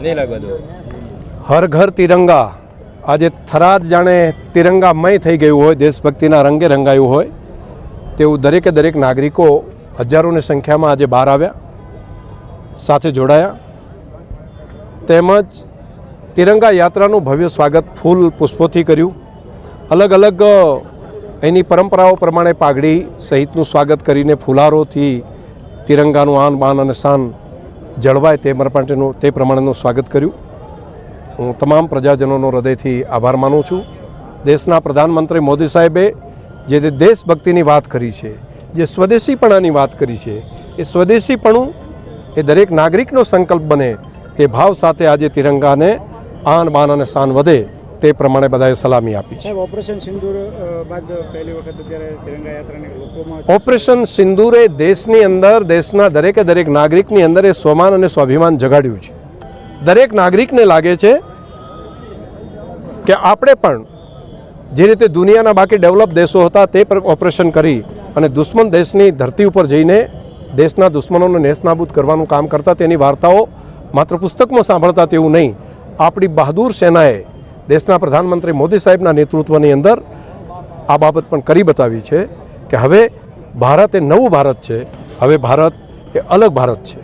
નહીં લાગવા દો. હર ઘર તિરંગા આજે થરાદ જાણે તિરંગામય થઈ ગયું હોય, દેશભક્તિના રંગે રંગાયું હોય તેવું દરેકે દરેક નાગરિકો હજારોની સંખ્યામાં આજે બહાર આવ્યા, સાથે જોડાયા. તેમજ તિરંગા યાત્રાનું ભવ્ય સ્વાગત ફૂલ પુષ્પોથી કર્યું. અલગ અલગ એની પરંપરાઓ પ્રમાણે પાઘડી સહિતનું સ્વાગત કરીને ફુલારોથી તિરંગાનું આન બાન અને શાન જળવાય તે પ્રમાણેનું સ્વાગત કર્યું. હું તમામ પ્રજાજનોનો હૃદયથી આભાર માનું છું. દેશના પ્રધાનમંત્રી મોદી સાહેબે જે દેશભક્તિની વાત કરી છે, જે સ્વદેશીપણાની વાત કરી છે, એ સ્વદેશીપણું એ દરેક નાગરિકનો સંકલ્પ બને તે ભાવ સાથે આજે તિરંગાને આન બાન અને શાન વધે તે પ્રમાણે બધાએ સલામી આપી છે. ઓપરેશન સિંદૂર બાદ પહેલી વખત અત્યારે તિરંગા યાત્રાની લોકોમાં ઓપરેશન સિંદૂરે દેશની અંદર દેશના દરેકે દરેક નાગરિકની અંદર એ સ્વમાન અને સ્વાભિમાન જગાડ્યું છે. દરેક નાગરિકને લાગે છે કે આપણે પણ જે રીતે દુનિયાના બાકી ડેવલપ દેશો હતા તે ઓપરેશન કરી અને દુશ્મન દેશની ધરતી ઉપર જઈને દેશના દુશ્મનોને નેસ્તનાબૂદ કરવાનું કામ કરતા તેની વાર્તાઓ માત્ર પુસ્તકમાં સાંભળતા તેવું નહીં, આપણી બહાદુર સેનાએ દેશના પ્રધાનમંત્રી મોદી સાહેબના નેતૃત્વની અંદર આ બાબત પણ કરી બતાવી છે કે હવે ભારત એ નવું ભારત છે, હવે ભારત એ અલગ ભારત છે.